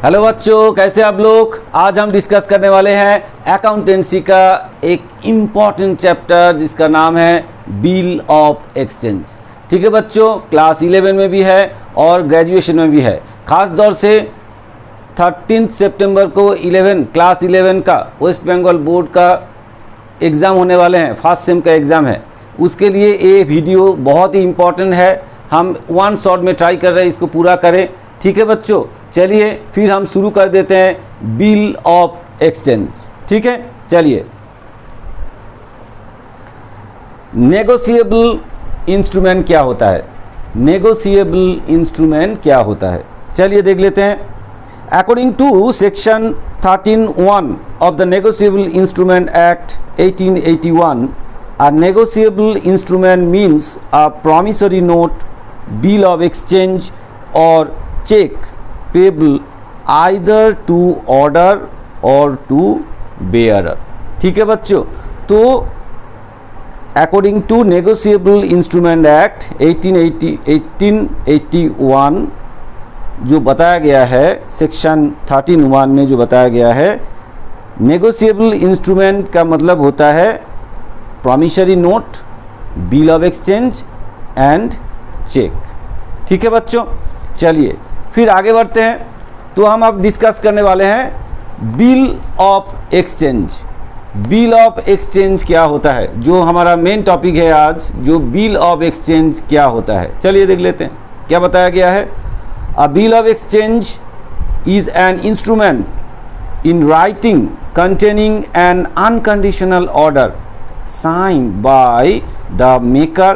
Hello बच्चों, कैसे आप लोग। आज हम डिस्कस करने वाले हैं अकाउंटेंसी का एक इम्पॉर्टेंट चैप्टर जिसका नाम है बिल ऑफ एक्सचेंज। ठीक है बच्चों, क्लास 11 में भी है और ग्रेजुएशन में भी है। खास तौर से 13 सितंबर को क्लास 11 का वेस्ट बंगाल बोर्ड का एग्ज़ाम होने वाले हैं। फर्स्ट सेम का एग्ज़ाम है, उसके लिए ये वीडियो बहुत ही इम्पॉर्टेंट है। हम वन शॉट में ट्राई कर रहे हैं इसको पूरा करें। ठीक है बच्चों, चलिए फिर हम शुरू कर देते हैं बिल ऑफ एक्सचेंज। ठीक है, चलिए। नेगोशिएबल इंस्ट्रूमेंट क्या होता है? नेगोशिएबल इंस्ट्रूमेंट क्या होता है, चलिए देख लेते हैं। According to section 13(1) of the Negotiable Instrument Act 1881, a negotiable instrument means a promissory note, bill of exchange or check payable either to order or to bearer। ठीक है बच्चों, तो according to negotiable instrument act 1881 जो बताया गया है, section 13(1) में जो बताया गया है, नेगोशिएबल इंस्ट्रूमेंट का मतलब होता है promissory note, bill of exchange and cheque. ठीक है बच्चों, चलिए फिर आगे बढ़ते हैं। तो हम अब डिस्कस करने वाले हैं bill of exchange. Bill of exchange क्या होता है, जो हमारा मेन टॉपिक है आज, जो बिल ऑफ एक्सचेंज क्या होता है, चलिए देख लेते हैं क्या बताया गया है। A bill of exchange is an instrument in writing containing an unconditional order signed by the maker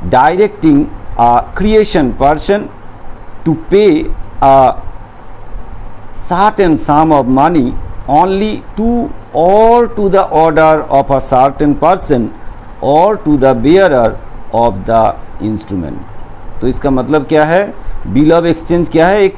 directing a creation person to pay a certain sum of money only to or to the order of a certain person or to the bearer of the instrument। तो इसका मतलब क्या है? Bill of exchange क्या है? एक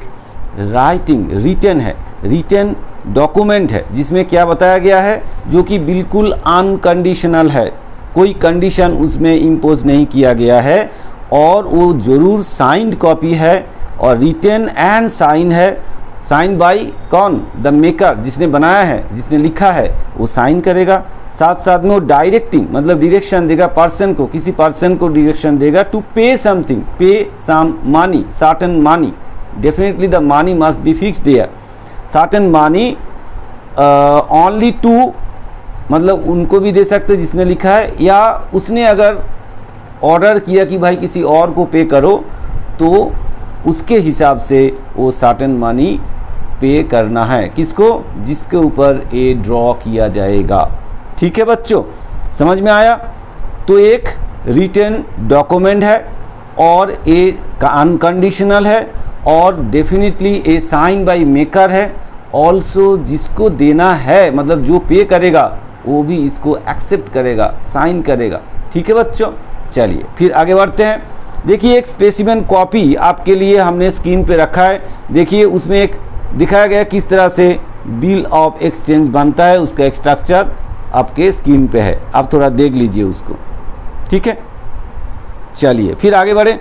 written है, written document है जिसमें क्या बताया गया है, जो कि बिल्कुल अनकंडीशनल है, कोई कंडीशन उसमें इम्पोज नहीं किया गया है, और वो जरूर साइंड कॉपी है और रिटन एंड साइन है। साइन बाय कौन? द मेकर, जिसने बनाया है, जिसने लिखा है, वो साइन करेगा। साथ साथ में वो डायरेक्टिंग मतलब डायरेक्शन देगा पर्सन को, किसी पर्सन को डायरेक्शन देगा to pay something, pay some money, certain money, definitely the money must be fix there, certain money only to, मतलब उनको भी दे सकते जिसने लिखा है, या उसने अगर ऑर्डर किया कि भाई किसी और को पे करो, तो उसके हिसाब से वो सर्टेन मनी पे करना है। किसको? जिसके ऊपर ये ड्रॉ किया जाएगा। ठीक है बच्चों, समझ में आया? तो एक रिटन डॉक्यूमेंट है और ये अनकंडीशनल है और डेफिनेटली ए साइन बाय मेकर है। ऑल्सो जिसको देना है, मतलब जो पे करेगा, वो भी इसको एक्सेप्ट करेगा, साइन करेगा। ठीक है बच्चों, चलिए फिर आगे बढ़ते हैं। देखिए एक स्पेसिमेन कॉपी आपके लिए हमने स्क्रीन पे रखा है। देखिए उसमें एक दिखाया गया किस तरह से बिल ऑफ एक्सचेंज बनता है, उसका एक स्ट्रक्चर आपके स्क्रीन पे है, आप थोड़ा देख लीजिए उसको। ठीक है, चलिए फिर आगे बढ़े।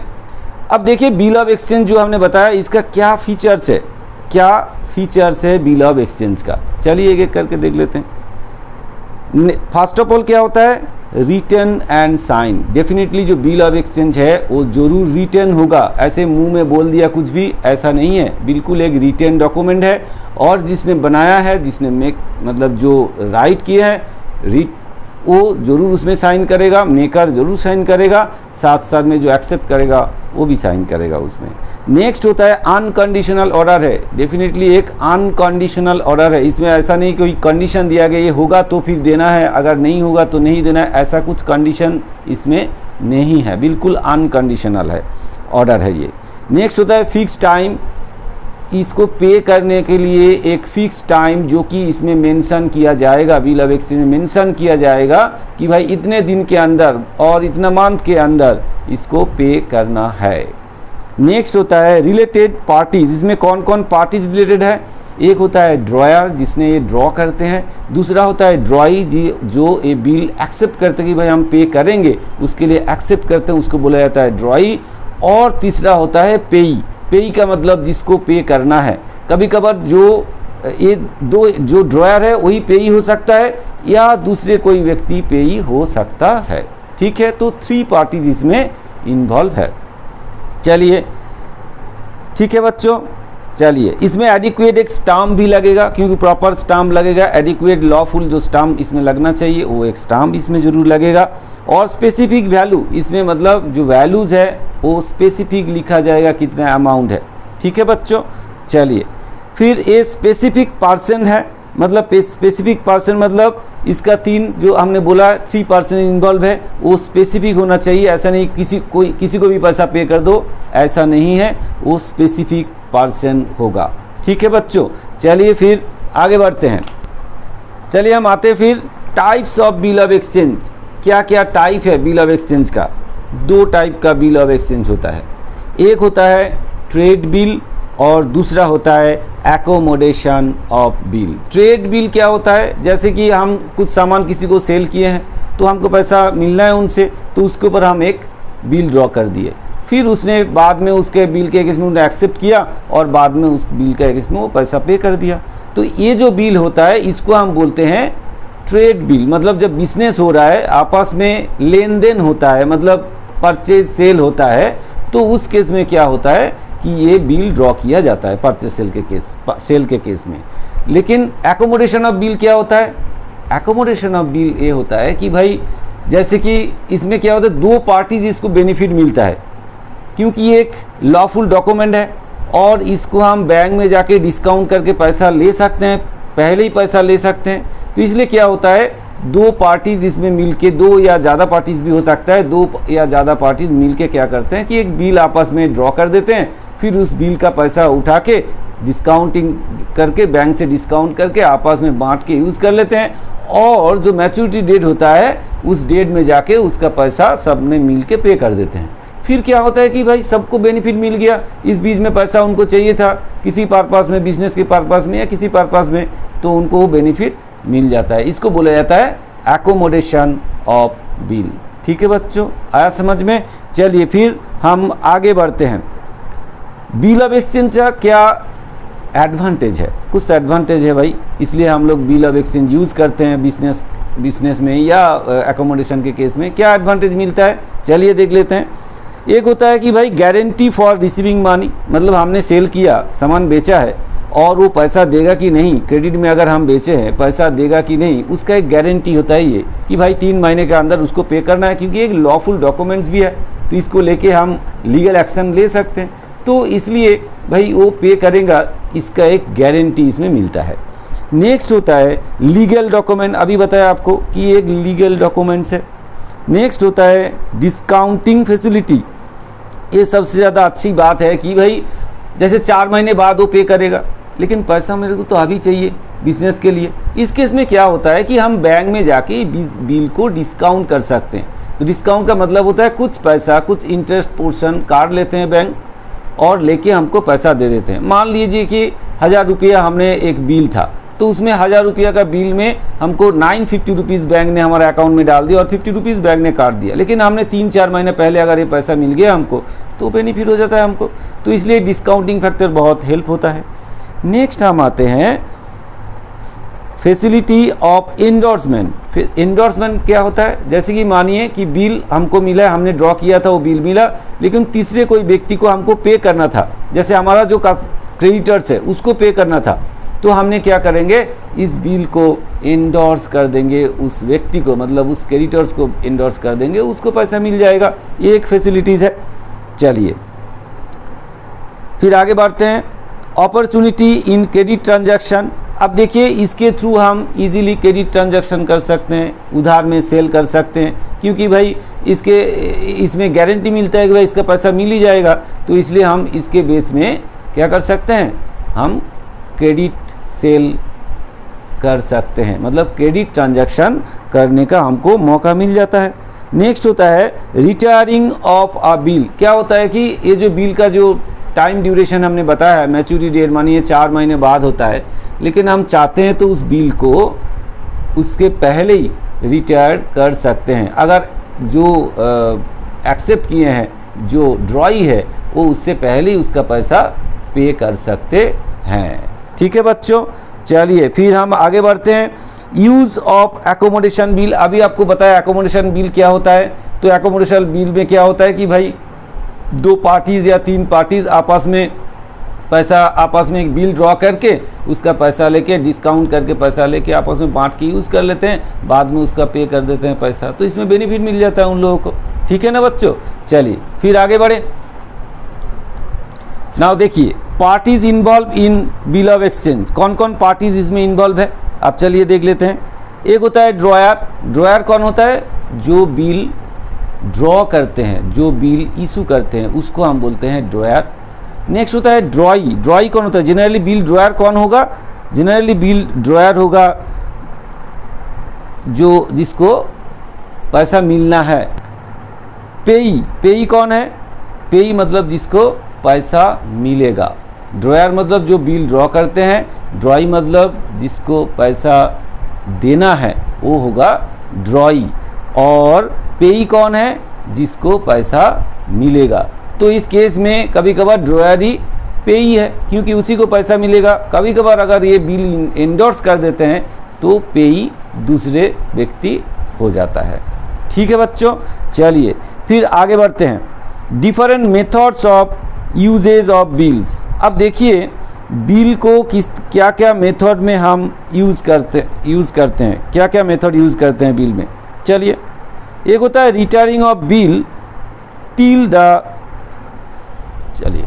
अब देखिए बिल ऑफ एक्सचेंज जो हमने बताया, इसका क्या फीचर्स है, क्या फीचर्स है बिल ऑफ एक्सचेंज का, चलिए एक एक करके देख लेते हैं। फर्स्ट ऑफ ऑल क्या होता है? Written and sign. डेफिनेटली जो बिल ऑफ एक्सचेंज है वो जरूर रिटन होगा, ऐसे मुंह में बोल दिया कुछ भी ऐसा नहीं है, बिल्कुल एक रिटन डॉक्यूमेंट है, और जिसने बनाया है, जिसने मतलब जो राइट किया है, वो जरूर उसमें साइन करेगा, मेकर जरूर साइन करेगा, साथ साथ में जो एक्सेप्ट करेगा वो भी साइन करेगा उसमें। नेक्स्ट होता है अनकंडीशनल ऑर्डर है। डेफिनेटली एक अनकंडीशनल ऑर्डर है, इसमें ऐसा नहीं कोई कंडीशन दिया गया ये होगा तो फिर देना है, अगर नहीं होगा तो नहीं देना है, ऐसा कुछ कंडीशन इसमें नहीं है, बिल्कुल अनकंडीशनल है ऑर्डर है ये। नेक्स्ट होता है फिक्स टाइम। इसको पे करने के लिए एक फिक्स टाइम जो कि इसमें मेंशन किया जाएगा, बिल ऑफ एक्सचेंज में मेंशन किया जाएगा कि भाई इतने दिन के अंदर और इतना मंथ के अंदर इसको पे करना है। नेक्स्ट होता है रिलेटेड पार्टीज। इसमें कौन कौन पार्टीज रिलेटेड है? एक होता है ड्रॉयर, जिसने ये ड्रॉ करते हैं। दूसरा होता है ड्रॉई, जो ये बिल एक्सेप्ट करते हैं कि भाई हम पे करेंगे, उसके लिए एक्सेप्ट करते हैं, उसको बोला जाता है ड्रॉई। और तीसरा होता है पेई। पेई का मतलब जिसको पे करना है, कभी कभार जो ये दो जो ड्रॉयर है वही पेई हो सकता है या दूसरे कोई व्यक्ति पेई हो सकता है। ठीक है, तो 3 पार्टीज इसमें इन्वॉल्व है। चलिए ठीक है बच्चों, चलिए इसमें एडिक्वेट एक स्टाम्प भी लगेगा, क्योंकि प्रॉपर स्टाम्प लगेगा। एडिक्वेट लॉफुल जो स्टाम्प इसमें लगना चाहिए वो एक स्टाम्प इसमें जरूर लगेगा। और स्पेसिफिक वैल्यू इसमें मतलब जो वैल्यूज है वो स्पेसिफिक लिखा जाएगा, कितना अमाउंट है। ठीक है बच्चों, चलिए फिर ये स्पेसिफिक पर्सन है, मतलब स्पेसिफिक पर्सन मतलब इसका 3 जो हमने बोला 3 पर्सन इन्वॉल्व है, वो स्पेसिफिक होना चाहिए। ऐसा नहीं किसी को भी पैसा पे कर दो, ऐसा नहीं है, वो स्पेसिफिक पर्सन होगा। ठीक है बच्चों, चलिए फिर आगे बढ़ते हैं। चलिए हम आते हैं फिर types of bill of exchange. क्या क्या टाइप है बिल ऑफ एक्सचेंज का? 2 टाइप का बिल ऑफ एक्सचेंज होता है। एक होता है ट्रेड बिल और दूसरा होता है accommodation of bill. Trade bill क्या होता है? जैसे कि हम कुछ सामान किसी को सेल किए हैं तो हमको पैसा मिलना है उनसे, तो उसके ऊपर हम एक बिल ड्रॉ कर दिए, फिर उसने बाद में उसके बिल के अगेंस्ट में उन्होंने एक्सेप्ट किया और बाद में उस बिल के अगेंस्ट में वो पैसा पे कर दिया। तो ये जो बिल होता है इसको हम बोलते हैं ट्रेड बिल। मतलब जब बिजनेस हो रहा है, आपस में लेन देन होता है, मतलब परचेज सेल होता है, तो उस केस में क्या होता है कि ये बिल ड्रॉ किया जाता है परचेज सेल के केस में। लेकिन एकोमोडेशन ऑफ बिल क्या होता है? एकोमोडेशन ऑफ बिल ये होता है कि भाई जैसे कि इसमें क्या होता है, 2 पार्टीज इसको बेनिफिट मिलता है, क्योंकि ये एक लॉफुल डॉक्यूमेंट है और इसको हम बैंक में जाके डिस्काउंट करके पैसा ले सकते हैं, पहले ही पैसा ले सकते हैं। तो इसलिए क्या होता है, 2 पार्टीज इसमें मिलके, 2 या ज़्यादा पार्टीज भी हो सकता है, 2 या ज़्यादा पार्टीज मिलके क्या करते हैं कि एक बिल आपस में ड्रॉ कर देते हैं, फिर उस बिल का पैसा उठा के डिस्काउंटिंग करके, बैंक से डिस्काउंट करके आपस में बांट के यूज़ कर लेते हैं, और जो मैच्योरिटी डेट होता है उस डेट में जाके उसका पैसा सब ने मिल के पे कर देते हैं। फिर क्या होता है कि भाई सबको बेनिफिट मिल गया, इस बीच में पैसा उनको चाहिए था किसी पर्पस में, बिजनेस के पर्पस में या किसी पर्पस में, तो उनको वो बेनिफिट मिल जाता है। इसको बोला जाता है एकोमोडेशन ऑफ बिल। ठीक है बच्चों, आया समझ में? चलिए फिर हम आगे बढ़ते हैं। बिल ऑफ एक्सचेंज का क्या एडवांटेज है? कुछ एडवांटेज है भाई, इसलिए हम लोग बिल ऑफ एक्सचेंज यूज़ करते हैं बिजनेस में या एकोमोडेशन के केस में। क्या एडवांटेज मिलता है, चलिए देख लेते हैं। एक होता है कि भाई गारंटी फॉर रिसीविंग मनी, मतलब हमने सेल किया, सामान बेचा है और वो पैसा देगा कि नहीं, क्रेडिट में अगर हम बेचे हैं पैसा देगा कि नहीं, उसका एक गारंटी होता है ये कि भाई 3 महीने के अंदर उसको पे करना है, क्योंकि एक लॉफुल डॉक्यूमेंट्स भी है, तो इसको लेके हम लीगल एक्शन ले सकते हैं। तो इसलिए भाई वो पे करेगा, इसका एक गारंटी इसमें मिलता है। नेक्स्ट होता है लीगल डॉक्यूमेंट, अभी बताया आपको कि एक लीगल डॉक्यूमेंट्स है। नेक्स्ट होता है डिस्काउंटिंग फैसिलिटी। ये सबसे ज़्यादा अच्छी बात है कि भाई जैसे 4 महीने बाद वो पे करेगा, लेकिन पैसा मेरे को तो अभी चाहिए बिजनेस के लिए। इस केस में क्या होता है कि हम बैंक में जाके बिल को डिस्काउंट कर सकते हैं। तो डिस्काउंट का मतलब होता है कुछ पैसा, कुछ इंटरेस्ट पोर्शन काट लेते हैं बैंक और लेके हमको पैसा दे देते हैं। मान लीजिए कि 1000 रुपया हमने एक बिल था, तो उसमें 1000 रुपया का बिल में हमको 950 रुपीज़ बैंक ने हमारे अकाउंट में डाल दिया और 50 रुपीज़ बैंक ने काट दिया। लेकिन हमने 3-4 महीने पहले अगर ये पैसा मिल गया हमको, तो बेनिफिट हो जाता है हमको। तो इसलिए डिस्काउंटिंग फैक्टर बहुत हेल्प होता है। नेक्स्ट हम आते हैं फैसिलिटी ऑफ इंडोर्समेंट। इंडोर्समेंट क्या होता है? जैसे कि मानिए कि बिल हमको मिला, हमने ड्रॉ किया था, वो बिल मिला, लेकिन तीसरे कोई व्यक्ति को हमको पे करना था, जैसे हमारा जो क्रेडिटर्स है उसको पे करना था, तो हमने क्या करेंगे, इस बिल को इंडोर्स कर देंगे उस व्यक्ति को, मतलब उस क्रेडिटर्स को इंडोर्स कर देंगे, उसको पैसा मिल जाएगा। ये एक फैसिलिटीज़ है। चलिए फिर आगे बढ़ते हैं। Opportunity in credit transaction. अब देखिए इसके थ्रू हम इजीली क्रेडिट ट्रांजैक्शन कर सकते हैं, उधार में सेल कर सकते हैं, क्योंकि भाई इसमें गारंटी मिलता है कि भाई इसका पैसा मिल ही जाएगा। तो इसलिए हम इसके बेस में क्या कर सकते हैं, हम क्रेडिट सेल कर सकते हैं, मतलब क्रेडिट ट्रांजैक्शन करने का हमको मौका मिल जाता है। नेक्स्ट होता है रिटायरिंग ऑफ अ बिल। क्या होता है कि ये जो बिल का जो टाइम ड्यूरेशन हमने बताया है, मैच्योरिटी डेट मानिए 4 महीने बाद होता है, लेकिन हम चाहते हैं तो उस बिल को उसके पहले ही रिटायर कर सकते हैं। अगर जो एक्सेप्ट किए हैं, जो ड्रॉई है, वो उससे पहले ही उसका पैसा पे कर सकते हैं। ठीक है बच्चों, चलिए फिर हम आगे बढ़ते हैं। यूज़ ऑफ एकोमोडेशन बिल, अभी आपको बताया एकोमोडेशन बिल क्या होता है। तो एकोमोडेशन बिल में क्या होता है कि भाई 2 पार्टीज़ या 3 पार्टीज़ आपस में एक बिल ड्रॉ करके उसका पैसा लेके डिस्काउंट करके पैसा लेके आपस में बांट के यूज़ कर लेते हैं, बाद में उसका पे कर देते हैं पैसा, तो इसमें बेनिफिट मिल जाता है उन लोगों को। ठीक है ना बच्चों, चलिए फिर आगे बढ़े। नाउ देखिए, parties involve in bill of exchange, कौन कौन पार्टीज इसमें इन्वॉल्व है आप चलिए देख लेते हैं। एक होता है ड्रॉयर, ड्रॉयर कौन होता है, जो बिल ड्रॉ करते हैं, जो बिल इशू करते हैं उसको हम बोलते हैं ड्रॉयर। नेक्स्ट होता है ड्रॉई, ड्रॉई कौन होता है, जनरली बिल ड्रॉयर कौन होगा, जनरली बिल ड्रॉयर होगा जो जिसको पैसा मिलना है। पेई, पेई कौन है, पेई मतलब जिसको पैसा मिलेगा। ड्रॉयर मतलब जो बिल ड्रॉ करते हैं, ड्रॉई मतलब जिसको पैसा देना है वो होगा ड्रॉई, और पेई कौन है, जिसको पैसा मिलेगा। तो इस केस में कभी कभार ड्रॉयर ही पेई है क्योंकि उसी को पैसा मिलेगा। कभी कभार अगर ये बिल एंडोर्स कर देते हैं तो पेई दूसरे व्यक्ति हो जाता है। ठीक है बच्चों, चलिए फिर आगे बढ़ते हैं। Different methods of usage of bills, अब देखिए बिल को क्या क्या मेथड में हम यूज़ करते हैं, क्या क्या मेथड यूज़ करते हैं बिल में। चलिए, एक होता है returning of bill till the, चलिए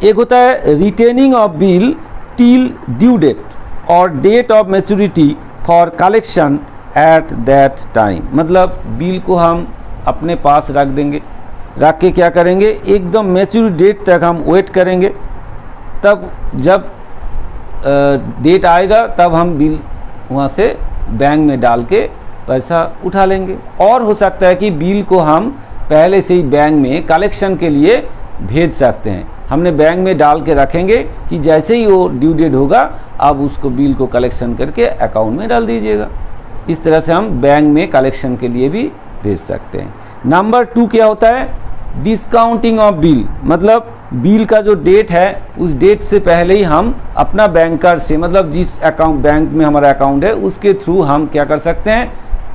एक होता है retaining of bill till due date और date of maturity for collection at that time, मतलब बिल को हम अपने पास रख देंगे, रख के क्या करेंगे, एकदम मैच्योरिटी डेट तक हम वेट करेंगे, तब जब डेट आएगा तब हम बिल वहाँ से बैंक में डाल के पैसा उठा लेंगे। और हो सकता है कि बिल को हम पहले से ही बैंक में कलेक्शन के लिए भेज सकते हैं, हमने बैंक में डाल के रखेंगे कि जैसे ही वो ड्यू डेट होगा आप उसको बिल को कलेक्शन करके अकाउंट में डाल दीजिएगा। इस तरह से हम बैंक में कलेक्शन के लिए भी भेज सकते हैं। नंबर 2 क्या होता है, डिस्काउंटिंग ऑफ बिल, मतलब बिल का जो डेट है उस डेट से पहले ही हम अपना बैंकर से, मतलब जिस अकाउंट बैंक में हमारा अकाउंट है उसके थ्रू हम क्या कर सकते हैं,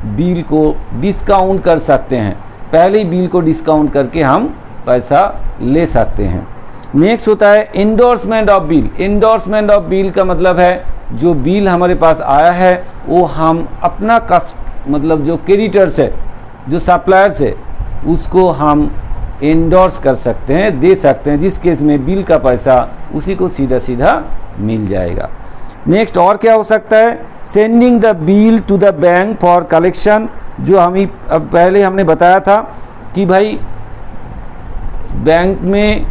बिल को डिस्काउंट कर सकते हैं, पहले ही बिल को डिस्काउंट करके हम पैसा ले सकते हैं। नेक्स्ट होता है endorsement of bill, endorsement of bill का मतलब है जो बिल हमारे पास आया है वो हम अपना मतलब जो क्रेडिटर्स है, जो सप्लायर्स है, उसको हम एंडोर्स कर सकते हैं, दे सकते हैं, जिस केस में बिल का पैसा उसी को सीधा सीधा मिल जाएगा। नेक्स्ट और क्या हो सकता है, sending the bill to the bank for collection, जो हम अब पहले हमने बताया था कि भाई बैंक में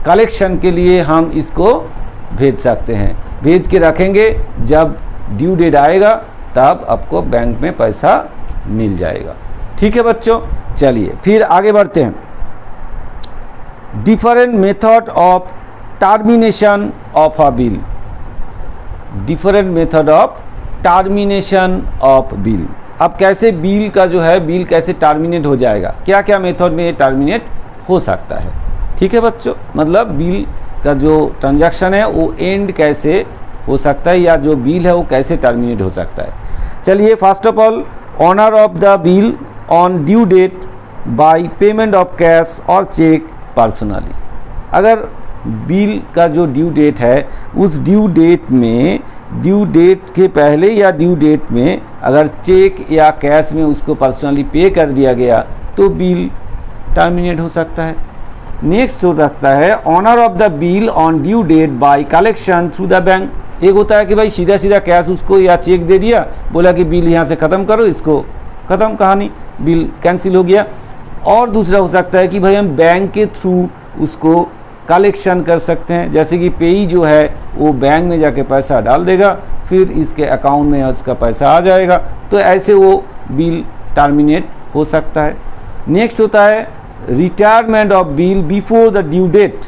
कलेक्शन के लिए हम इसको भेज सकते हैं, भेज के रखेंगे, जब ड्यू डेट आएगा तब आपको बैंक में पैसा मिल जाएगा। ठीक है बच्चों, चलिए फिर आगे बढ़ते हैं। Different method of termination of a bill, different method of termination of bill, अब कैसे बिल का जो है बिल कैसे टर्मिनेट हो जाएगा, क्या क्या मेथड में ये टर्मिनेट हो सकता है। ठीक है बच्चों, मतलब बिल का जो ट्रांजैक्शन है वो एंड कैसे हो सकता है या जो बिल है वो कैसे टर्मिनेट हो सकता है। चलिए first of all, honour of the bill on due date by payment of cash और चेक पर्सनली, अगर बिल का जो ड्यू डेट है उस ड्यू डेट में, ड्यू डेट के पहले या ड्यू डेट में अगर चेक या कैश में उसको पर्सनली पे कर दिया गया तो बिल टर्मिनेट हो सकता है। नेक्स्ट हो सकता है honour of the bill on due date by collection through the bank, एक होता है कि भाई सीधा सीधा कैश उसको या चेक दे दिया, बोला कि बिल यहाँ से ख़त्म करो, इसको ख़त्म, कहानी, बिल कैंसिल हो गया। और दूसरा हो सकता है कि भाई हम बैंक के थ्रू उसको कलेक्शन कर सकते हैं, जैसे कि पेई जो है वो बैंक में जाके पैसा डाल देगा, फिर इसके अकाउंट में उसका पैसा आ जाएगा, तो ऐसे वो बिल टर्मिनेट हो सकता है। नेक्स्ट होता है retirement of bill before the due date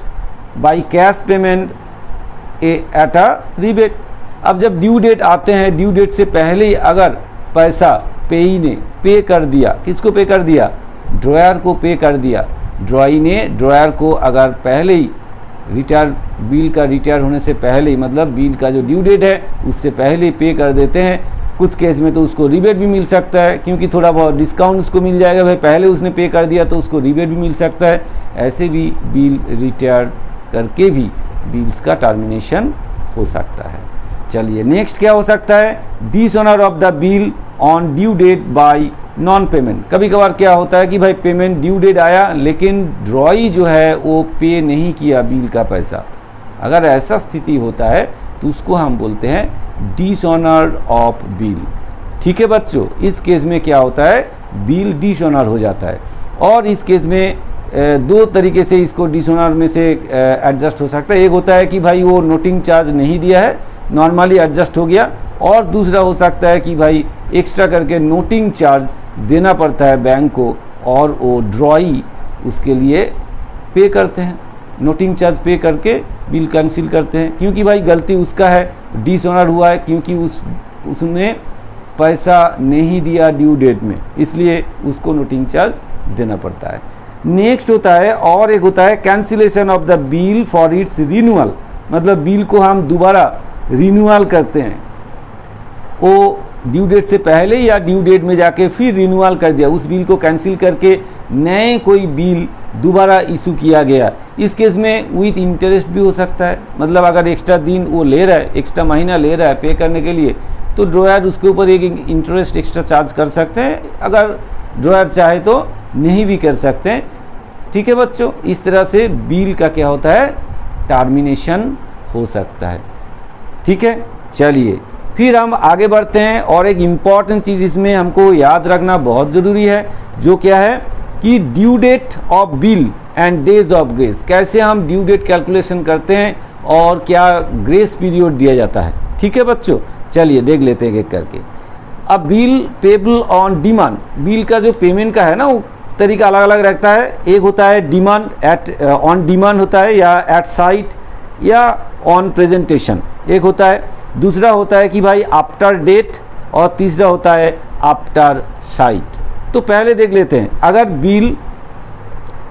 by cash payment at a rebate, अब जब ड्यू डेट आते हैं, ड्यू डेट से पहले ही अगर पैसा पेई ने पे कर दिया, किसको पे कर दिया, ड्रॉयर को पे कर दिया, ड्रॉई ने ड्रॉयर को अगर पहले ही बिल का रिटायर होने से पहले ही, मतलब बिल का जो ड्यू डेट है उससे पहले पे कर देते हैं। कुछ केस में तो उसको रिबेट भी मिल सकता है, क्योंकि थोड़ा बहुत डिस्काउंट उसको मिल जाएगा, भाई पहले उसने पे कर दिया तो उसको रिबेट भी मिल सकता है। ऐसे भी बिल रिटायर करके भी बिल्स का टर्मिनेशन हो सकता है। चलिए नेक्स्ट क्या हो सकता है, dishonour of the bill on due date by non payment. कभी कभार क्या होता है कि भाई पेमेंट ड्यू डेट आया लेकिन ड्रॉई जो है वो पे नहीं किया बिल का पैसा। अगर ऐसा स्थिति होता है तो उसको हम बोलते हैं डिसऑनर ऑफ बिल। ठीक है बच्चों, इस केस में क्या होता है, बिल डिसऑनर हो जाता है। और इस केस में दो तरीके से इसको डिसऑनर में से एडजस्ट हो सकता है। एक होता है कि भाई वो नोटिंग चार्ज नहीं दिया है, नॉर्मली एडजस्ट हो गया। और दूसरा हो सकता है कि भाई एक्स्ट्रा करके नोटिंग चार्ज देना पड़ता है बैंक को, और वो ड्रॉई उसके लिए पे करते हैं, नोटिंग चार्ज पे करके बिल कैंसिल करते हैं, क्योंकि भाई गलती उसका है, डिसऑनर हुआ है क्योंकि उसने पैसा नहीं दिया ड्यू डेट में, इसलिए उसको नोटिंग चार्ज देना पड़ता है। नेक्स्ट होता है, और एक होता है cancellation of the bill for its renewal. मतलब बिल को हम दोबारा रिन्यूअल करते हैं, वो ड्यू डेट से पहले या ड्यू डेट में जाके फिर रिन्यूअल कर दिया, उस बिल को कैंसिल करके नए कोई बिल दोबारा इशू किया गया। इस केस में विथ इंटरेस्ट भी हो सकता है, मतलब अगर एक्स्ट्रा दिन वो ले रहा है, एक्स्ट्रा महीना ले रहा है पे करने के लिए, तो ड्रॉयर उसके ऊपर एक इंटरेस्ट एक्स्ट्रा चार्ज कर सकते हैं। अगर ड्रॉयर चाहे तो नहीं भी कर सकते हैं। ठीक है बच्चों, इस तरह से बिल का क्या होता है, टर्मिनेशन हो सकता है। ठीक है, चलिए फिर हम आगे बढ़ते हैं। और एक इम्पॉर्टेंट चीज़ इसमें हमको याद रखना बहुत ज़रूरी है, जो क्या है कि due date of bill and days of grace. कैसे हम ड्यू डेट कैलकुलेशन करते हैं और क्या ग्रेस पीरियड दिया जाता है। ठीक है बच्चों, चलिए देख लेते हैं एक करके। अब bill payable on demand, bill का जो पेमेंट का है ना, वो तरीका अलग अलग रहता है। एक होता है डिमांड एट ऑन डिमांड होता है, या एट साइट, या ऑन प्रेजेंटेशन एक होता है। दूसरा होता है कि भाई आफ्टर डेट, और तीसरा होता है आफ्टर साइट। तो पहले देख लेते हैं, अगर बिल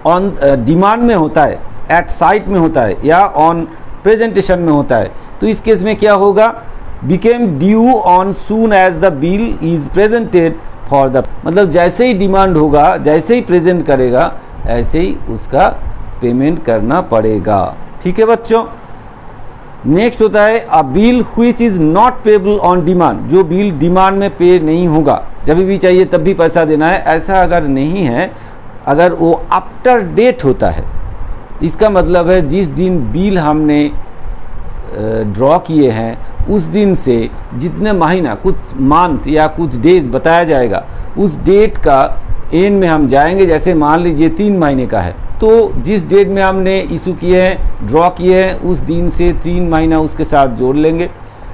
ऑन डिमांड में होता है, एट साइट में होता है, या ऑन प्रेजेंटेशन में होता है, तो इस केस में क्या होगा, became due on soon as the bill is presented for the, मतलब जैसे ही डिमांड होगा, जैसे ही प्रेजेंट करेगा, ऐसे ही उसका पेमेंट करना पड़ेगा। ठीक है बच्चों। नेक्स्ट होता है अ bill which is not payable on demand, जो बिल डिमांड में पे नहीं होगा, जब भी चाहिए तब भी पैसा देना है, ऐसा अगर नहीं है, अगर वो आफ्टर डेट होता है, इसका मतलब है जिस दिन बिल हमने ड्रॉ किए हैं उस दिन से जितने महीना, कुछ मंथ या कुछ डेज बताया जाएगा, उस डेट का एंड में हम जाएंगे। जैसे मान लीजिए 3 महीने का है, तो जिस डेट में हमने इशू किए हैं, ड्रॉ किए हैं, उस दिन से 3 महीना उसके साथ जोड़ लेंगे।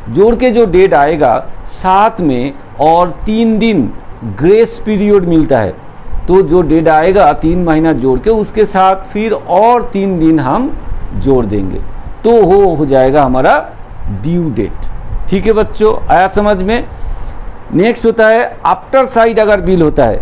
जोड़ के जो डेट आएगा साथ में और 3 दिन ग्रेस पीरियड मिलता है, तो जो डेट आएगा 3 महीना जोड़ के उसके साथ फिर और 3 दिन हम जोड़ देंगे, तो हो जाएगा हमारा ड्यू डेट। ठीक है बच्चों, आया समझ में। नेक्स्ट होता है आफ्टर साइट, अगर बिल होता है,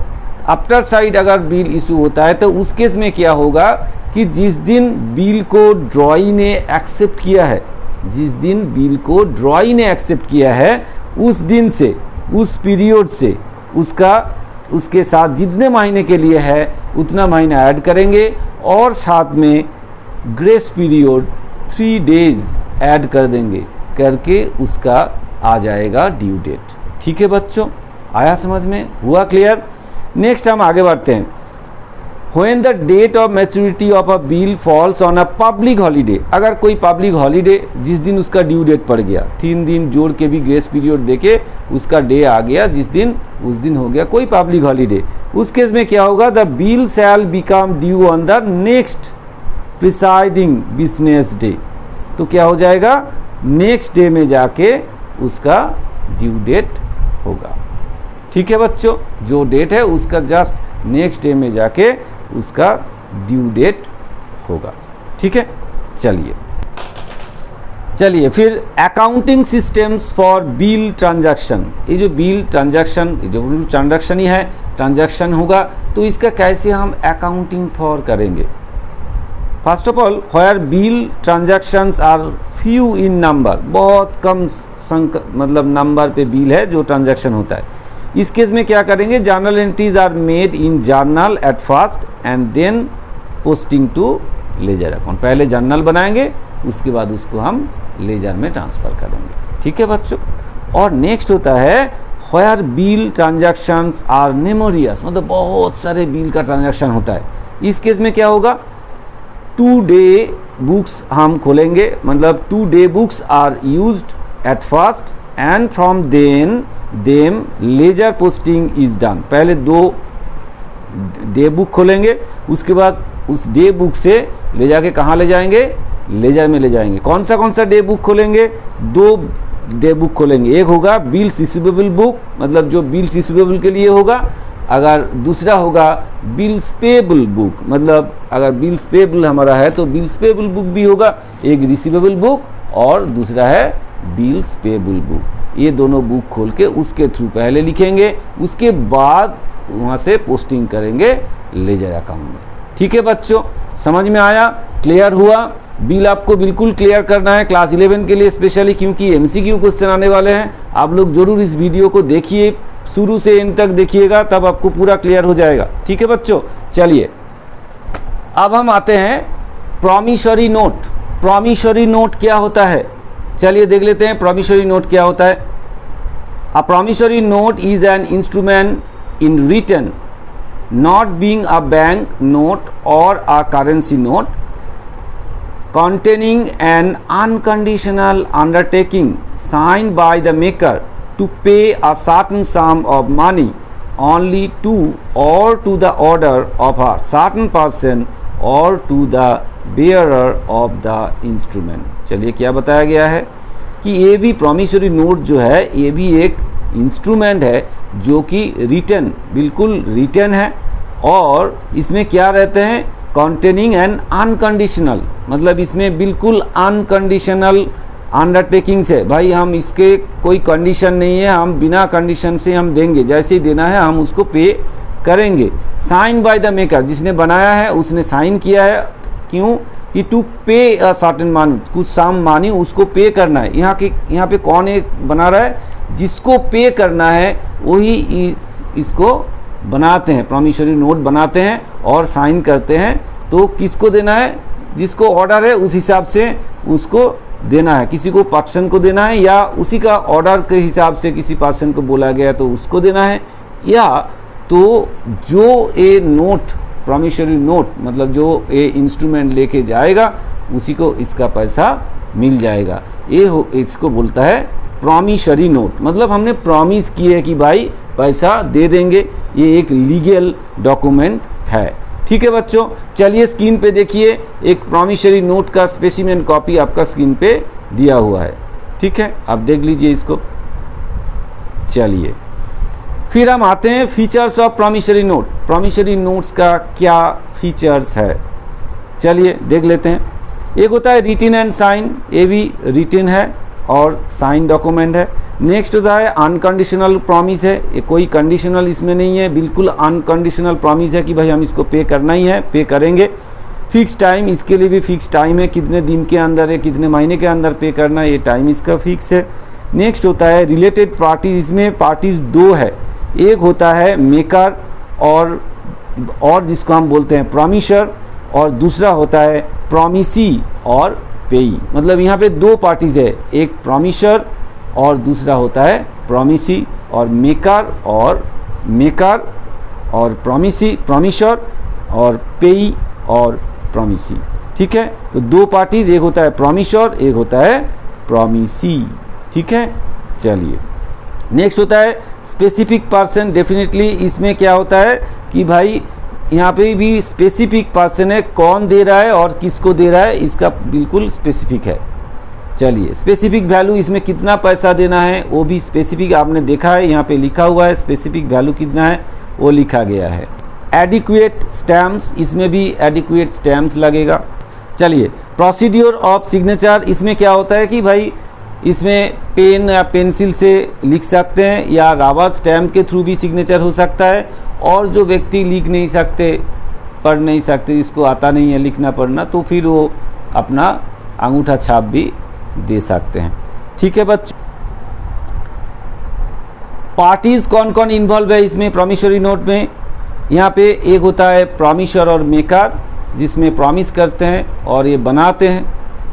आफ्टर साइट अगर बिल इशू होता है, तो उस केस में क्या होगा कि जिस दिन बिल को ड्रॉई ने एक्सेप्ट किया है, जिस दिन बिल को ड्रॉई ने एक्सेप्ट किया है, उस दिन से, उस पीरियड से उसके साथ जितने महीने के लिए है उतना महीना ऐड करेंगे, और साथ में ग्रेस पीरियड 3 डेज ऐड कर देंगे, करके उसका आ जाएगा ड्यू डेट। ठीक है बच्चों, आया समझ में, हुआ क्लियर। नेक्स्ट हम आगे बढ़ते हैं। When the date of maturity of a bill falls on a public holiday, अगर कोई पब्लिक हॉलीडे जिस दिन उसका ड्यू डेट पड़ गया, 3 दिन जोड़ के भी ग्रेस पीरियड देके उसका डे आ गया जिस दिन, उस दिन हो गया कोई पब्लिक हॉलीडे, उस केस में क्या होगा, the bill shell become due on the next presiding business day. तो क्या हो जाएगा, नेक्स्ट डे में जाके उसका ड्यू डेट होगा। ठीक है बच्चों, जो डेट है उसका जस्ट नेक्स्ट डे में जाके उसका ड्यू डेट होगा। ठीक है, चलिए फिर accounting systems for bill transaction. ये जो बिल ट्रांजैक्शन, जो ट्रांजैक्शन ही है, ट्रांजैक्शन होगा, तो इसका कैसे हम अकाउंटिंग फॉर करेंगे। First of all where bill transactions are few in number, बहुत कम मतलब नंबर पे बिल है जो ट्रांजैक्शन होता है। इस केस में क्या करेंगे, journal entries are made in journal at first and then posting to ledger account. पहले जर्नल बनाएंगे, उसके बाद उसको हम लेजर में ट्रांसफ़र करेंगे। ठीक है बच्चों। और नेक्स्ट होता है where bill transactions are numerous, मतलब बहुत सारे बिल का ट्रांजैक्शन होता है। इस केस में क्या होगा, 2 डे बुक्स हम खोलेंगे, मतलब 2 day books are used at first and from them ledger posting is done. पहले 2 डे बुक खोलेंगे, उसके बाद उस डे बुक से ले जाके कहाँ ले जाएंगे, लेजर में ले जाएंगे। कौन सा डे बुक खोलेंगे, 2 डे बुक खोलेंगे। एक होगा बिल्स रिसीवेबल बुक, मतलब जो बिल्स रिसीवेबल के लिए होगा, अगर दूसरा होगा बिल्स पेबल बुक, मतलब अगर बिल्स पेबल हमारा है तो बिल्स पेबल बुक भी होगा। एक रिसीवेबल बुक और दूसरा है बिल्स पेबल बुक। ये दोनों बुक खोल के उसके थ्रू पहले लिखेंगे, उसके बाद वहाँ से पोस्टिंग करेंगे लेजर अकाउंट में। ठीक है बच्चों, समझ में आया, क्लियर हुआ। बिल आपको बिल्कुल क्लियर करना है क्लास 11 के लिए स्पेशली, क्योंकि एमसीक्यू क्वेश्चन आने वाले हैं। आप लोग जरूर इस वीडियो को देखिए, शुरू से एंड तक देखिएगा, तब आपको पूरा क्लियर हो जाएगा। ठीक है बच्चों, चलिए अब हम आते हैं प्रॉमिसरी नोट। प्रॉमिसरी नोट क्या होता है, चलिए देख लेते हैं प्रॉमिसरी नोट क्या होता है। A promissory note is an instrument in written not being a bank note or a currency note containing an unconditional undertaking signed by the maker to pay a certain sum of money only to or to the order of a certain person or to the bearer of the instrument। चलिए क्या बताया गया है कि ये भी promissory note जो है ये भी एक इंस्ट्रूमेंट है जो कि रिटर्न, बिल्कुल रिटर्न है, और इसमें क्या रहते हैं, कॉन्टेनिंग एंड अनकंडीशनल, मतलब इसमें बिल्कुल अनकंडीशनल अंडरटेकिंग से, भाई हम इसके कोई कंडीशन नहीं है, हम बिना कंडीशन से हम देंगे, जैसे ही देना है हम उसको पे करेंगे। साइन बाय द मेकर, जिसने बनाया है उसने साइन किया है, क्यों कि टू पे अ सर्टेन मनी, कुछ सम मनी उसको पे करना है। यहाँ पे कौन एक बना रहा है, जिसको पे करना है वही इसको बनाते हैं, प्रॉमिसरी नोट बनाते हैं और साइन करते हैं। तो किसको देना है, जिसको ऑर्डर है उस हिसाब से उसको देना है, किसी को पर्सन को देना है, या उसी का ऑर्डर के हिसाब से किसी पर्सन को बोला गया तो उसको देना है, या तो जो ये नोट प्रॉमिसरी नोट मतलब जो ये इंस्ट्रूमेंट लेके जाएगा उसी को इसका पैसा मिल जाएगा। इसको बोलता है प्रॉमिसरी नोट, मतलब हमने प्रॉमिस की है कि भाई पैसा दे देंगे, ये एक लीगल डॉक्यूमेंट है। ठीक है बच्चों, चलिए स्क्रीन पे देखिए, एक प्रॉमिसरी नोट का स्पेसिमेन कॉपी आपका स्क्रीन पे दिया हुआ है। ठीक है, आप देख लीजिए इसको। चलिए फिर हम आते हैं features of promissory note. Promissory notes का क्या फीचर्स है, चलिए देख लेते हैं। एक होता है रिटन एंड साइन, ये भी रिटन है और साइन डॉक्यूमेंट है। नेक्स्ट होता है अनकंडीशनल प्रॉमिस है, ये कोई कंडीशनल इसमें नहीं है, बिल्कुल अनकंडीशनल प्रॉमिस है कि भाई हम इसको पे करना ही है, पे करेंगे। फिक्स टाइम, इसके लिए भी फिक्स टाइम है, कितने दिन के अंदर है, कितने महीने के अंदर पे करना है, ये टाइम इसका फिक्स है। नेक्स्ट होता है रिलेटेड पार्टी, इसमें पार्टीज 2 है, एक होता है मेकर और जिसको हम बोलते हैं प्रॉमिसर, और दूसरा होता है प्रॉमिसी और पेई। मतलब यहाँ पे 2 पार्टीज है, एक प्रॉमिसर और दूसरा होता है प्रॉमिसी, और मेकर और प्रॉमिसर और पेई और प्रॉमिसी। ठीक है, तो 2 पार्टीज, एक होता है प्रॉमिसर, एक होता है प्रॉमिसी। ठीक है, चलिए नेक्स्ट होता है स्पेसिफिक पर्सन। डेफिनेटली इसमें क्या होता है कि भाई यहाँ पे भी स्पेसिफिक पर्सन है, कौन दे रहा है और किसको दे रहा है, इसका बिल्कुल स्पेसिफिक है। चलिए स्पेसिफिक वैल्यू, इसमें कितना पैसा देना है वो भी स्पेसिफिक आपने देखा है, यहाँ पे लिखा हुआ है स्पेसिफिक वैल्यू कितना है वो लिखा गया है। एडिक्वेट स्टैम्प्स, इसमें भी एडिक्वेट स्टैम्प्स लगेगा। चलिए प्रोसीड्योर ऑफ सिग्नेचर, इसमें क्या होता है कि भाई इसमें पेन या पेंसिल से लिख सकते हैं या रबर स्टैम्प के थ्रू भी सिग्नेचर हो सकता है, और जो व्यक्ति लिख नहीं सकते पढ़ नहीं सकते, जिसको आता नहीं है लिखना पढ़ना, तो फिर वो अपना अंगूठा छाप भी दे सकते हैं। ठीक है बच्चों, पार्टीज कौन कौन इन्वॉल्व है इसमें प्रॉमिसरी नोट में? यहाँ पे एक होता है प्रॉमिसर और मेकर, जिसमें प्रॉमिस करते हैं और ये बनाते हैं,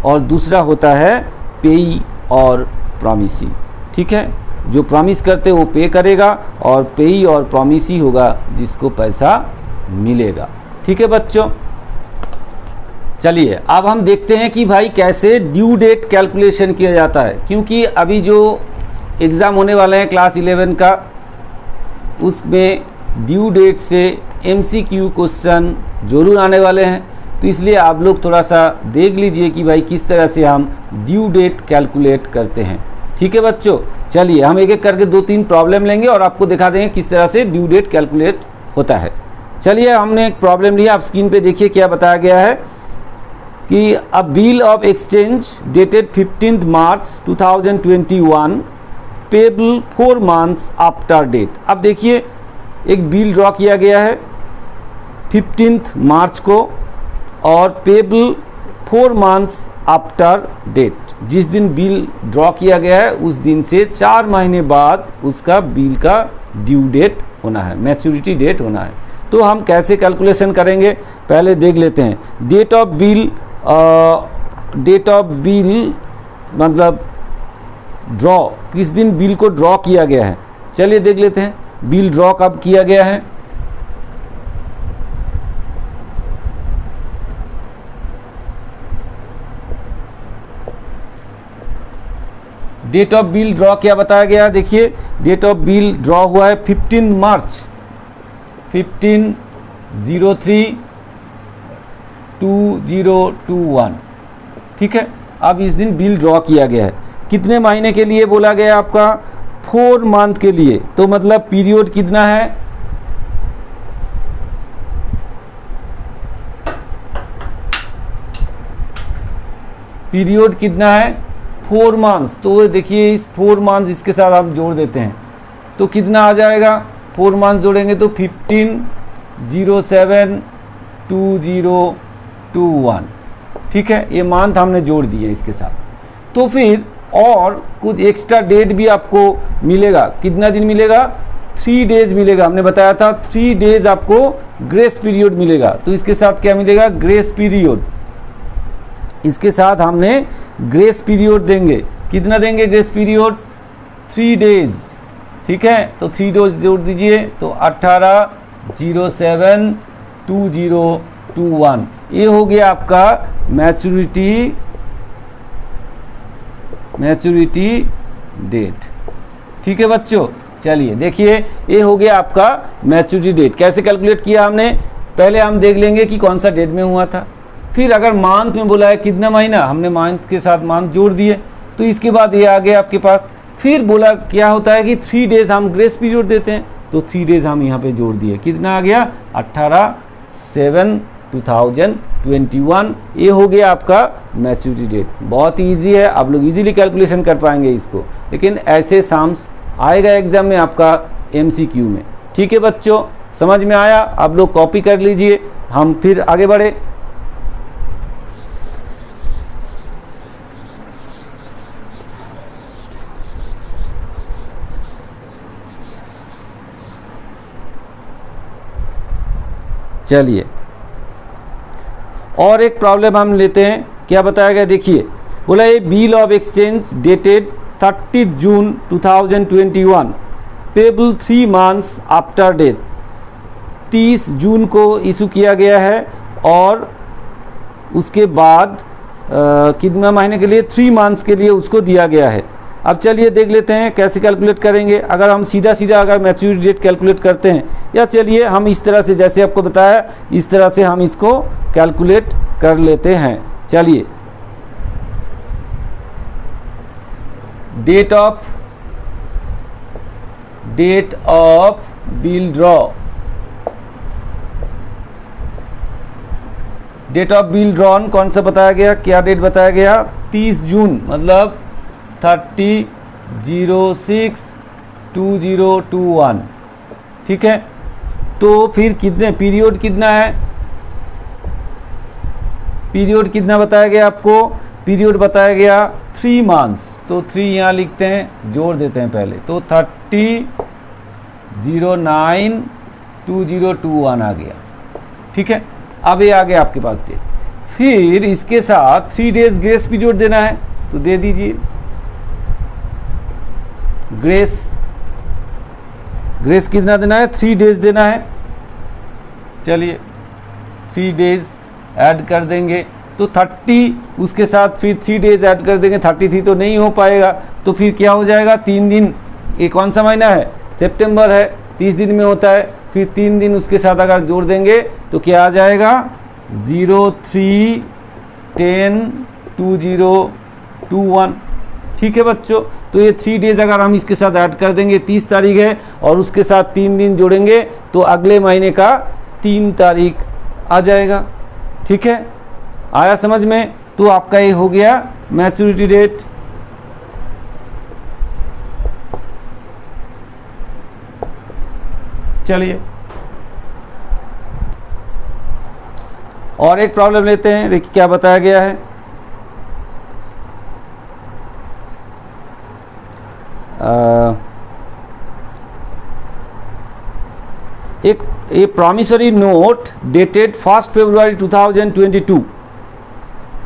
और दूसरा होता है पेई और प्रॉमिसी। ठीक है, जो प्रॉमिस करते हैं वो पे करेगा, और पेई और प्रॉमिसी होगा जिसको पैसा मिलेगा। ठीक है बच्चों, चलिए अब हम देखते हैं कि भाई कैसे ड्यू डेट कैलकुलेशन किया जाता है, क्योंकि अभी जो एग्ज़ाम होने वाले हैं क्लास 11 का, उसमें ड्यू डेट से MCQ क्वेश्चन जरूर आने वाले हैं। तो इसलिए आप लोग थोड़ा सा देख लीजिए कि भाई किस तरह से हम ड्यू डेट कैलकुलेट करते हैं। ठीक है बच्चों, चलिए हम एक एक करके 2-3 प्रॉब्लम लेंगे और आपको दिखा देंगे किस तरह से ड्यू डेट कैलकुलेट होता है। चलिए हमने एक प्रॉब्लम लिया, आप स्क्रीन पे देखिए क्या बताया गया है कि a bill of exchange dated 15 March 2021 payable 4 months after date. अब देखिए एक बिल ड्रॉ किया गया है 15 मार्च को और पेबल 4 मंथ्स आफ्टर डेट। जिस दिन बिल ड्रॉ किया गया है उस दिन से 4 महीने बाद उसका बिल का ड्यू डेट होना है, मैच्योरिटी डेट होना है। तो हम कैसे कैलकुलेशन करेंगे पहले देख लेते हैं। डेट ऑफ बिल मतलब ड्रॉ, किस दिन बिल को ड्रॉ किया गया है। चलिए देख लेते हैं बिल ड्रॉ कब किया गया है। डेट ऑफ बिल ड्रॉ क्या बताया गया है, देखिए डेट ऑफ बिल ड्रॉ हुआ है 15 मार्च 15/03/2021। ठीक है, अब इस दिन बिल ड्रॉ किया गया है, कितने महीने के लिए बोला गया आपका? 4 मंथ के लिए। तो मतलब पीरियड कितना है? पीरियड कितना है? 4 मंथ्स। तो देखिए इस 4 मंथ्स इसके साथ आप जोड़ देते हैं तो कितना आ जाएगा? 4 मंथ जोड़ेंगे तो 15/07/2021। ठीक है, ये मंथ हमने जोड़ दिए इसके साथ। तो फिर और कुछ एक्स्ट्रा डेट भी आपको मिलेगा। कितना दिन मिलेगा? 3 डेज मिलेगा। हमने बताया था 3 डेज आपको ग्रेस पीरियड मिलेगा। तो इसके साथ क्या मिलेगा? Grace period. इसके साथ हमने ग्रेस पीरियड देंगे। कितना देंगे ग्रेस पीरियड? 3 डेज। ठीक है, तो 3 डेज जोड़ दीजिए तो 18/07/2021। ये हो गया आपका मैच्योरिटी डेट। ठीक है बच्चों, चलिए देखिए ये हो गया आपका मैच्योरिटी डेट। कैसे कैलकुलेट किया हमने? पहले हम देख लेंगे कि कौन सा डेट में हुआ था। फिर अगर मंथ में बोला है कितना महीना, हमने मंथ के साथ मंथ जोड़ दिए तो इसके बाद ये आ गया आपके पास। फिर बोला क्या होता है कि 3 डेज हम ग्रेस पीरियड देते हैं, तो 3 डेज हम यहाँ पे जोड़ दिए। कितना आ गया? 18/7/2021। ये हो गया आपका मैच्योरिटी डेट। बहुत ही ईजी है, आप लोग इजीली कैलकुलेशन कर पाएंगे इसको। लेकिन ऐसे सम्स आएगा एग्जाम में आपका MCQ में। ठीक है बच्चों, समझ में आया? आप लोग कॉपी कर लीजिए, हम फिर आगे बढ़े। चलिए और एक प्रॉब्लम हम लेते हैं। क्या बताया गया देखिए, बोला ये bill of exchange dated 30 June 2021 payable 3 months after date. 30 जून को इशू किया गया है और उसके बाद कितना महीने के लिए? 3 मंथ्स के लिए उसको दिया गया है। अब चलिए देख लेते हैं कैसे कैलकुलेट करेंगे। अगर हम सीधा सीधा अगर मैच्योरिटी डेट कैलकुलेट करते हैं, या चलिए हम इस तरह से जैसे आपको बताया इस तरह से हम इसको कैलकुलेट कर लेते हैं। चलिए date of bill draw. Date of bill drawn कौन सा बताया गया? क्या डेट बताया गया? 30 जून मतलब 30/06/2021। ठीक है, तो फिर कितने पीरियड कितना है? पीरियड कितना बताया गया आपको, पीरियड बताया गया 3 मंथ्स, तो 3 यहाँ लिखते हैं, जोड़ देते हैं पहले, तो 30/09/2021 आ गया। ठीक है, अब ये आ गया आपके पास डेट। फिर इसके साथ 3 डेज ग्रेस पीरियड देना है, तो दे दीजिए ग्रेस। ग्रेस कितना देना है, 3 डेज देना है। चलिए 3 डेज ऐड कर देंगे, तो 30, उसके साथ फिर 3 डेज ऐड कर देंगे, 33 तो नहीं हो पाएगा, तो फिर क्या हो जाएगा, 3 दिन, ये कौन सा महीना है, सितंबर है, 30 दिन में होता है, फिर 3 दिन उसके साथ अगर जोड़ देंगे तो क्या आ जाएगा, 03/10/2021। ठीक है बच्चों, तो ये 3 डेज अगर हम इसके साथ ऐड कर देंगे, 30 तारीख है, और उसके साथ 3 दिन जोड़ेंगे तो अगले महीने का 3 तारीख आ जाएगा। ठीक है, आया समझ में? तो आपका ये हो गया मैच्योरिटी डेट। चलिए और एक प्रॉब्लम लेते हैं, देखिए क्या बताया गया है। एक प्रॉमिसरी नोट डेटेड 1 फरवरी 2022,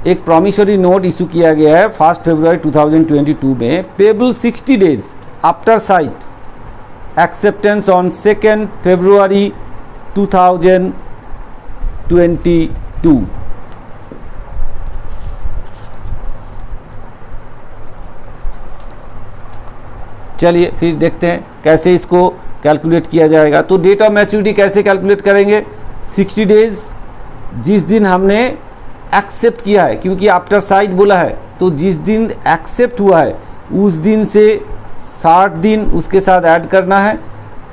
एक प्रॉमिसरी नोट इशू किया गया है 1 फरवरी 2022 में, payable 60 days after site acceptance on 2 फरवरी 2022। चलिए फिर देखते हैं कैसे इसको कैलकुलेट किया जाएगा। तो डेट ऑफ मैच्योरिटी कैसे कैलकुलेट करेंगे, 60 डेज जिस दिन हमने एक्सेप्ट किया है, क्योंकि आफ्टर साइट बोला है, तो जिस दिन एक्सेप्ट हुआ है उस दिन से 60 दिन उसके साथ ऐड करना है,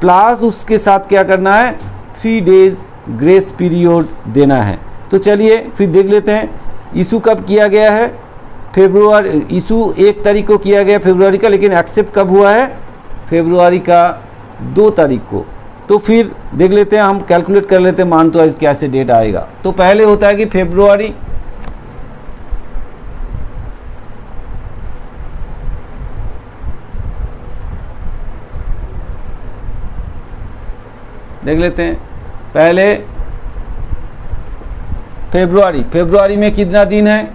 प्लस उसके साथ क्या करना है, 3 डेज ग्रेस पीरियड देना है। तो चलिए फिर देख लेते हैं इशू कब किया गया है, फरवरी, इशू 1 तारीख को किया गया फरवरी का, लेकिन एक्सेप्ट कब हुआ है, फरवरी का 2 तारीख को। तो फिर देख लेते हैं, हम कैलकुलेट कर लेते हैं मान, तो आज कैसे डेट आएगा। तो पहले होता है कि फरवरी, देख लेते हैं पहले फरवरी में कितना दिन है,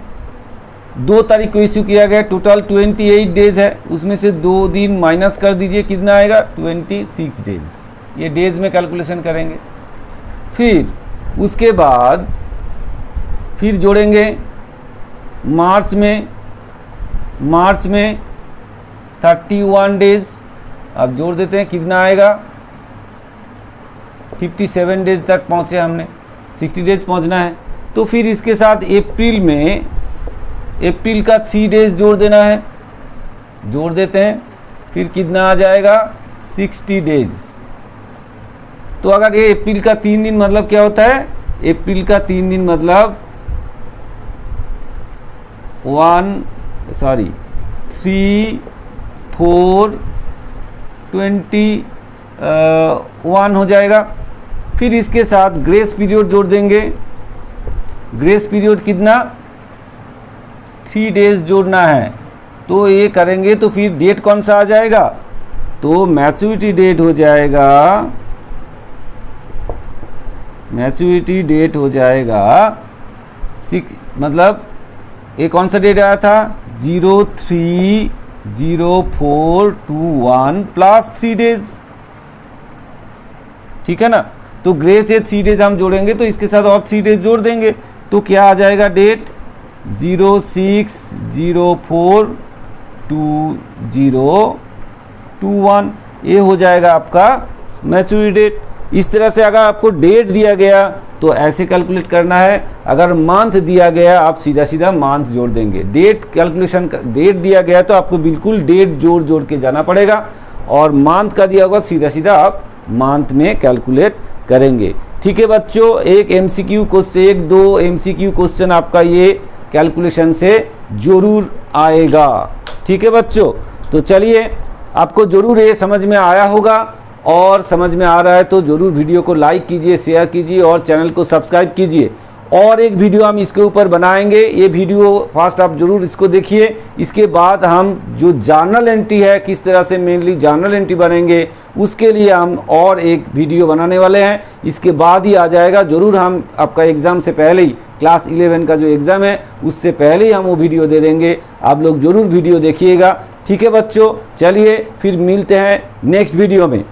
2 तारीख को इश्यू किया गया, टोटल 28 डेज है, उसमें से 2 दिन माइनस कर दीजिए, कितना आएगा, 26 डेज। ये डेज में कैलकुलेशन करेंगे। फिर उसके बाद फिर जोड़ेंगे मार्च में 31 डेज, अब जोड़ देते हैं, कितना आएगा, 57 डेज तक पहुँचे हमने, 60 डेज पहुँचना है। तो फिर इसके साथ अप्रैल का 3 डेज जोड़ देना है, जोड़ देते हैं, फिर कितना आ जाएगा, 60 डेज। तो अगर ये अप्रैल का 3 दिन मतलब क्या होता है, अप्रैल का 3 दिन मतलब 3, 4, 21 हो जाएगा। फिर इसके साथ ग्रेस पीरियड जोड़ देंगे, ग्रेस पीरियड कितना, 3 डेज जोड़ना है। तो ये करेंगे तो फिर डेट कौन सा आ जाएगा, तो मैच्योरिटी डेट हो जाएगा, मैच्योरिटी डेट हो जाएगा 6, मतलब ये कौन सा डेट आया था, 03/04/21 प्लस 3 डेज। ठीक है ना, तो ग्रे से 3 डेज हम जोड़ेंगे, तो इसके साथ और 3 डेज जोड़ देंगे, तो क्या आ जाएगा डेट, 06/04/2021। ये हो जाएगा आपका मैच्योरिटी डेट। इस तरह से अगर आपको डेट दिया गया तो ऐसे कैलकुलेट करना है, अगर मंथ दिया गया आप सीधा सीधा मंथ जोड़ देंगे। डेट कैलकुलेशन, डेट दिया गया तो आपको बिल्कुल डेट जोड़ जोड़ के जाना पड़ेगा, और मंथ का दिया होगा सीधा सीधा आप मंथ में कैलकुलेट करेंगे। ठीक है बच्चों, एक एमसीक्यू क्वेश्चन, 1-2 एमसीक्यू क्वेश्चन आपका ये कैलकुलेशन से जरूर आएगा। ठीक है बच्चों, तो चलिए आपको जरूर ये समझ में आया होगा, और समझ में आ रहा है तो जरूर वीडियो को लाइक कीजिए, शेयर कीजिए और चैनल को सब्सक्राइब कीजिए। और एक वीडियो हम इसके ऊपर बनाएंगे। ये वीडियो फर्स्ट आप जरूर इसको देखिए। इसके बाद हम जो जर्नल एंट्री है, किस तरह से मेनली जर्नल एंट्री बनेंगे, उसके लिए हम और एक वीडियो बनाने वाले हैं। इसके बाद ही आ जाएगा, जरूर हम आपका एग्ज़ाम से पहले ही, क्लास 11 का जो एग्ज़ाम है उससे पहले ही हम वो वीडियो दे देंगे। आप लोग जरूर वीडियो देखिएगा। ठीक है बच्चों, चलिए फिर मिलते हैं नेक्स्ट वीडियो में।